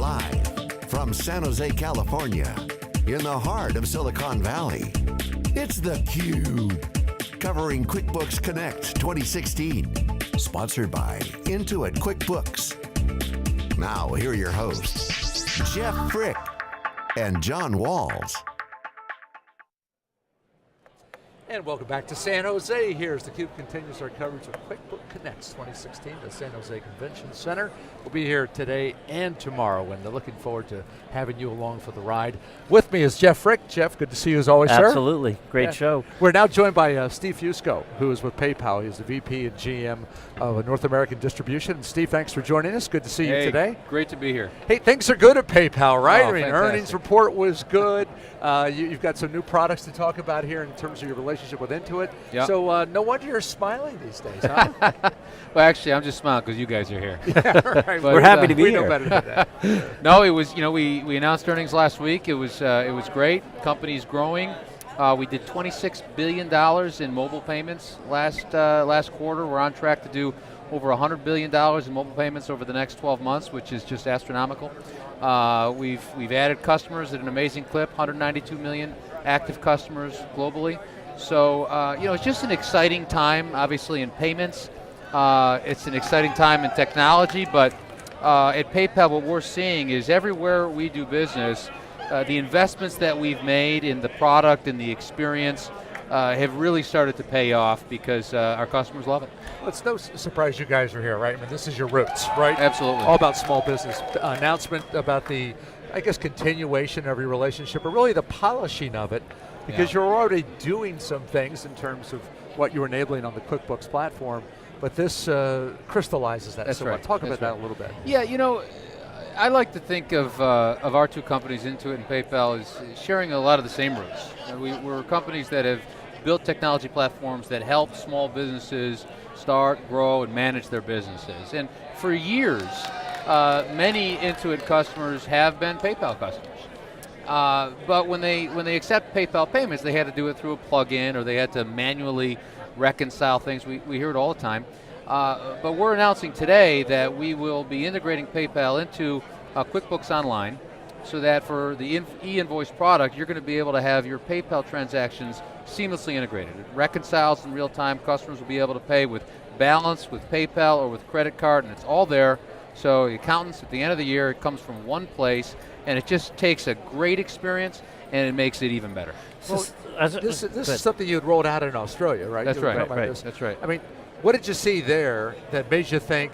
Live from San Jose, California, in the heart of Silicon Valley, it's theCUBE, covering QuickBooks Connect 2016. Sponsored by Intuit QuickBooks. Now, here are your hosts, Jeff Frick and John Walls. And welcome back to San Jose. Here's theCUBE continues our coverage of QuickBooks Connect 2016 at the San Jose Convention Center. We'll be here today and tomorrow, and looking forward to having you along for the ride. With me is Jeff Frick. Jeff, good to see you as always, sir. Absolutely, great show. We're now joined by Steve Fusco, who is with PayPal. He's the VP and GM of North American Distribution. And Steve, thanks for joining us. Good to see you today. Great to be here. Hey, things are good at PayPal, right? Oh, I mean, fantastic. earnings report was good. You've got some new products to talk about here in terms of your relationship with Intuit. Yep. So no wonder you're smiling these days, huh? Well, actually, I'm just smiling because you guys are here. Yeah, right. We're happy to be we here. know better than that. No, it was, we announced earnings last week. It was great. Company's growing. We did $26 billion in mobile payments last quarter. We're on track to do over $100 billion in mobile payments over the next 12 months, which is just astronomical. We've added customers at an amazing clip, 192 million active customers globally. So, it's just an exciting time, obviously, in payments. It's an exciting time in technology, but at PayPal, what we're seeing is everywhere we do business, the investments that we've made in the product and the experience have really started to pay off because our customers love it. Well, it's no surprise you guys are here, right? I mean, this is your roots, right? Absolutely. All about small business. Announcement about the, I guess, continuation of your relationship, or really the polishing of it, because you're already doing some things in terms of what you're enabling on the QuickBooks platform, but this crystallizes that. That's so right. Talk about that a little bit. Yeah, I like to think of our two companies, Intuit and PayPal, as sharing a lot of the same roots. We're companies that have built technology platforms that help small businesses start, grow, and manage their businesses. And for years, many Intuit customers have been PayPal customers. But when they accept PayPal payments, they had to do it through a plug-in, or they had to manually reconcile things. We hear it all the time. But we're announcing today that we will be integrating PayPal into QuickBooks Online, so that for the e-invoice product, you're going to be able to have your PayPal transactions seamlessly integrated. It reconciles in real time. Customers will be able to pay with balance, with PayPal, or with credit card, and it's all there. So the accountants, at the end of the year, it comes from one place, and it just takes a great experience, and it makes it even better. Well, this is something you had rolled out in Australia, right? That's right. That's right. I mean, what did you see there that made you think,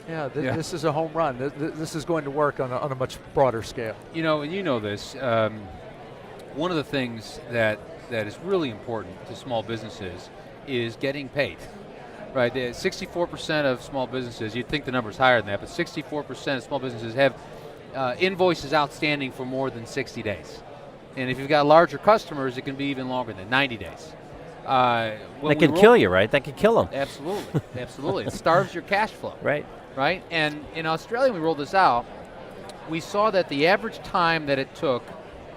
this is a home run. This is going to work on a much broader scale. And you know this. One of the things that is really important to small businesses is getting paid. Right, 64% of small businesses, you'd think the number's higher than that, but 64% of small businesses have invoices outstanding for more than 60 days. And if you've got larger customers, it can be even longer than 90 days. That can kill you, right? That can kill them. Absolutely, absolutely. It starves your cash flow. Right? And in Australia, when we rolled this out, we saw that the average time that it took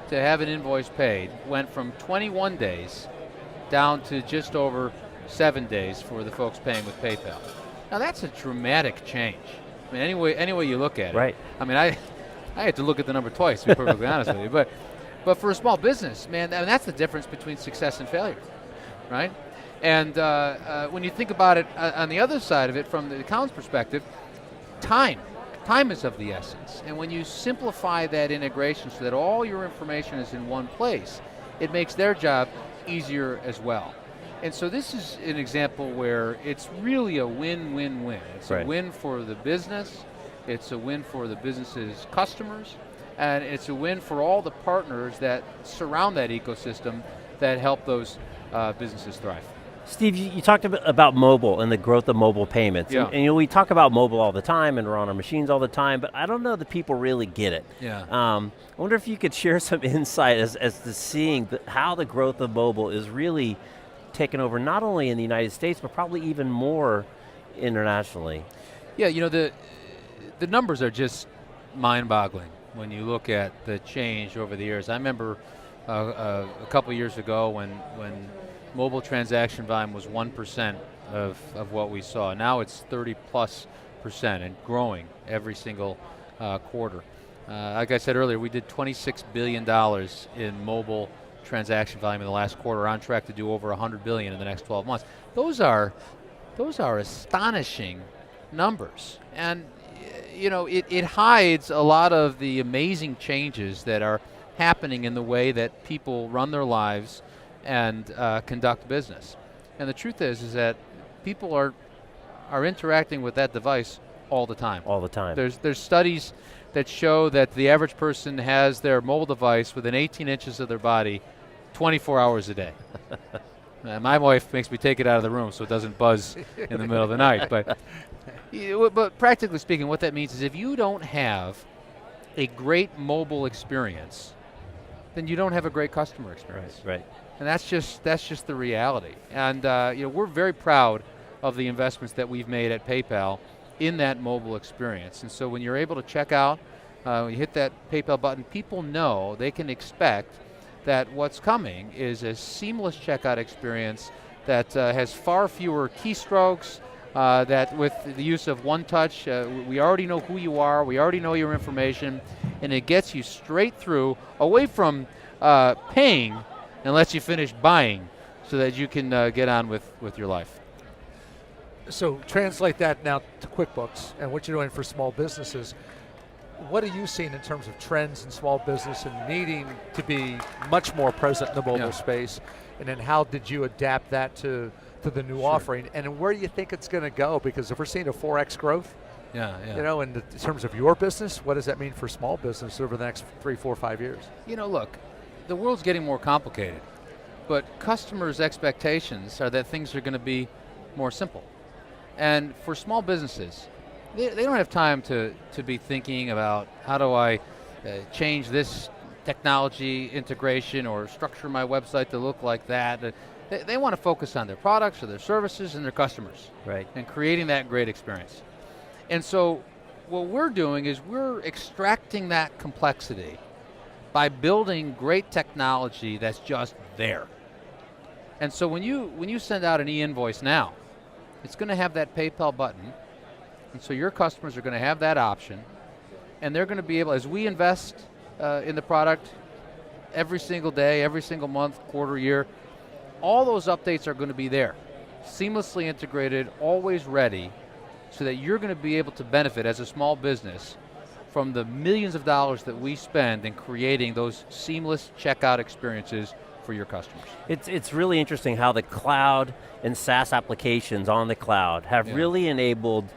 to have an invoice paid went from 21 days down to just over 7 days for the folks paying with PayPal. Now that's a dramatic change. I mean, any way you look at it. Right. I mean, I had to look at the number twice, to be perfectly honest with you. But for a small business, man, I mean, that's the difference between success and failure, right? And when you think about it on the other side of it, from the accountant's perspective, time is of the essence. And when you simplify that integration so that all your information is in one place, it makes their job easier as well. And so this is an example where it's really a win-win-win. It's a win for the business, it's a win for the business's customers, and it's a win for all the partners that surround that ecosystem that help those businesses thrive. Steve, you talked about mobile and the growth of mobile payments. Yeah. And we talk about mobile all the time, and we're on our machines all the time, but I don't know that people really get it. Yeah. I wonder if you could share some insight as to seeing how the growth of mobile is really taken over, not only in the United States, but probably even more internationally. Yeah, the numbers are just mind-boggling when you look at the change over the years. I remember a couple years ago when mobile transaction volume was 1% of what we saw. Now it's 30+% and growing every single quarter. Like I said earlier, we did $26 billion in mobile transaction volume in the last quarter, on track to do over $100 billion in the next 12 months. Those are astonishing numbers. And it hides a lot of the amazing changes that are happening in the way that people run their lives and conduct business. And the truth is that people are interacting with that device all the time. All the time. There's studies that show that the average person has their mobile device within 18 inches of their body 24 hours a day. My wife makes me take it out of the room so it doesn't buzz in the middle of the night. But practically speaking, what that means is if you don't have a great mobile experience, then you don't have a great customer experience. Right. And that's just the reality. And we're very proud of the investments that we've made at PayPal in that mobile experience. And so when you're able to check out, when you hit that PayPal button, people know they can expect that what's coming is a seamless checkout experience that has far fewer keystrokes, that with the use of one touch, we already know who you are, we already know your information, and it gets you straight through, away from paying, and lets you finish buying so that you can get on with your life. So translate that now to QuickBooks and what you're doing for small businesses. What are you seeing in terms of trends in small business and needing to be much more present in the mobile space? And then how did you adapt that to the new offering? And where do you think it's going to go? Because if we're seeing a 4X growth, in terms of your business, what does that mean for small business over the next 3, 4, 5 years? Look, the world's getting more complicated, but customers' expectations are that things are going to be more simple. And for small businesses, they don't have time to be thinking about how do I change this technology integration or structure my website to look like that. They want to focus on their products or their services and their customers. Right. And creating that great experience. And so what we're doing is we're extracting that complexity by building great technology that's just there. And so when you send out an e-invoice now, it's going to have that PayPal button, and so your customers are going to have that option, and they're going to be able, as we invest in the product every single day, every single month, quarter, year, all those updates are going to be there, seamlessly integrated, always ready, so that you're going to be able to benefit as a small business from the millions of dollars that we spend in creating those seamless checkout experiences for your customers. It's really interesting how the cloud and SaaS applications on the cloud have really enabled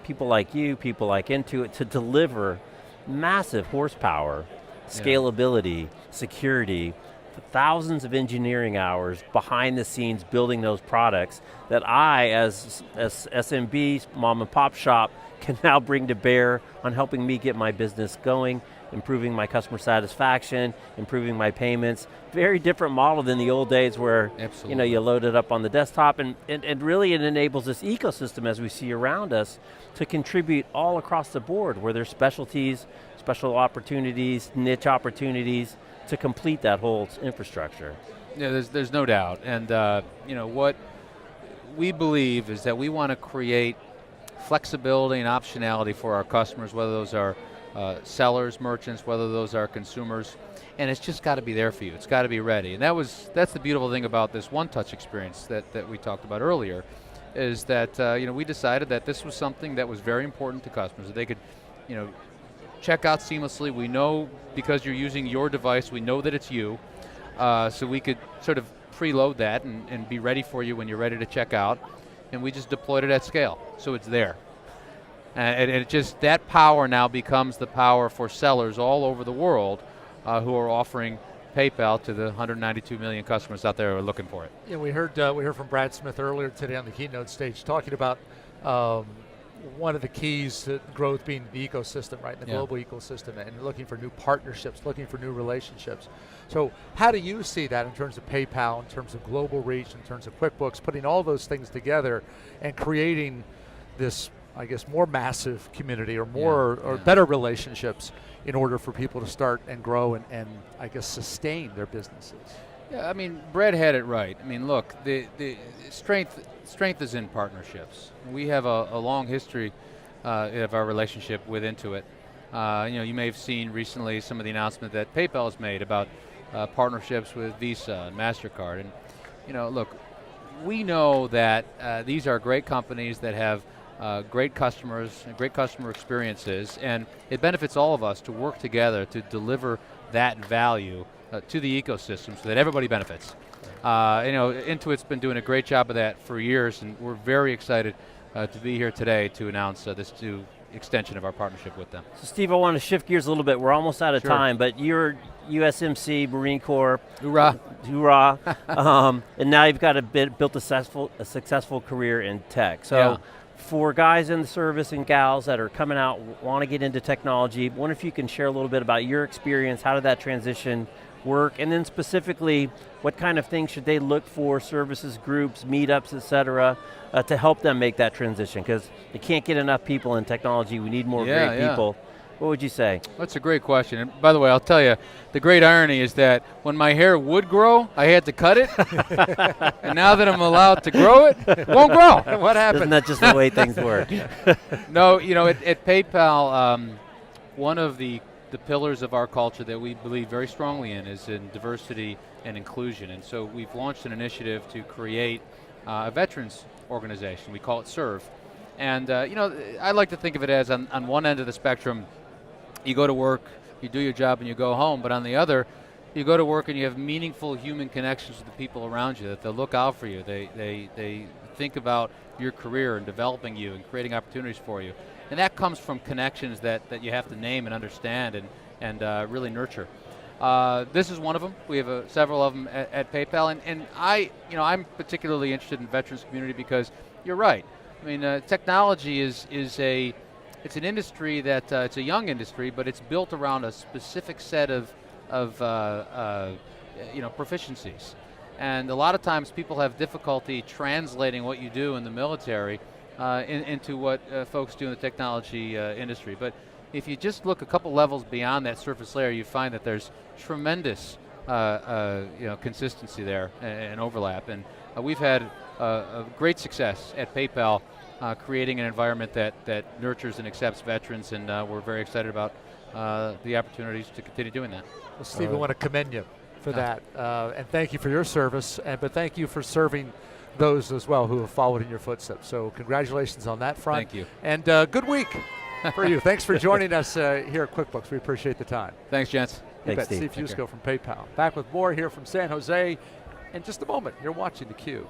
people like you, people like Intuit, to deliver massive horsepower, scalability, security, thousands of engineering hours behind the scenes building those products that I, as SMB, mom and pop shop, can now bring to bear on helping me get my business going, improving my customer satisfaction, improving my payments. Very different model than the old days where you load it up on the desktop, and really it enables this ecosystem as we see around us to contribute all across the board where there's specialties, special opportunities, niche opportunities to complete that whole infrastructure. Yeah, there's no doubt. And what we believe is that we want to create flexibility and optionality for our customers, whether those are sellers, merchants, whether those are consumers, and it's just got to be there for you. It's got to be ready. And that's the beautiful thing about this one-touch experience that we talked about earlier, is that we decided that this was something that was very important to customers, that they could check out seamlessly. We know because you're using your device, we know that it's you, so we could sort of preload that and be ready for you when you're ready to check out, and we just deployed it at scale, so it's there. And it just, that power now becomes the power for sellers all over the world who are offering PayPal to the 192 million customers out there who are looking for it. Yeah, we heard from Brad Smith earlier today on the keynote stage talking about one of the keys to growth being the ecosystem, right? The global ecosystem, and looking for new partnerships, looking for new relationships. So how do you see that in terms of PayPal, in terms of global reach, in terms of QuickBooks, putting all those things together and creating this, I guess, more massive community or more or better relationships in order for people to start and grow and I guess sustain their businesses? Yeah, I mean, Brad had it right. I mean, look, the strength is in partnerships. We have a long history of our relationship with Intuit, You may have seen recently some of the announcement that PayPal has made about partnerships with Visa and MasterCard. And look, we know that these are great companies that have great customers and great customer experiences, and it benefits all of us to work together to deliver that value to the ecosystem so that everybody benefits. Intuit's been doing a great job of that for years, and we're very excited to be here today to announce this new extension of our partnership with them. So Steve, I want to shift gears a little bit. We're almost out of time, but you're USMC, Marine Corps. Hoorah. Hoorah. And now you've got built a successful career in tech. So for guys in the service and gals that are coming out, want to get into technology, I wonder if you can share a little bit about your experience, how did that transition work, and then specifically, what kind of things should they look for, services, groups, meetups, et cetera, to help them make that transition? Because you can't get enough people in technology. We need more great people. What would you say? That's a great question. And by the way, I'll tell you, the great irony is that when my hair would grow, I had to cut it. And now that I'm allowed to grow it, it won't grow. What happened? Isn't that just the way things work? No, at PayPal, one of the pillars of our culture that we believe very strongly in is in diversity and inclusion. And so we've launched an initiative to create a veterans organization. We call it SERVE. And I like to think of it as on one end of the spectrum, you go to work, you do your job, and you go home. But on the other, you go to work and you have meaningful human connections with the people around you, that they look out for you. They think about your career and developing you and creating opportunities for you. And that comes from connections that you have to name and understand and really nurture. This is one of them. We have several of them at PayPal. And I'm particularly interested in the veterans community because you're right. I mean, technology is it's an industry that it's a young industry, but it's built around a specific set of proficiencies. And a lot of times people have difficulty translating what you do in the military into what folks do in the technology industry. But if you just look a couple levels beyond that surface layer, you find that there's tremendous consistency there and overlap. And we've had a great success at PayPal creating an environment that nurtures and accepts veterans, and we're very excited about the opportunities to continue doing that. Well, Steve, I want to commend you for that, and thank you for your service, but thank you for serving those as well who have followed in your footsteps. So congratulations on that front. Thank you. And good week for you. Thanks for joining us here at QuickBooks. We appreciate the time. Thanks, gents. Thanks, Steve Steve. Fusco from PayPal. Back with more here from San Jose in just a moment. You're watching theCUBE.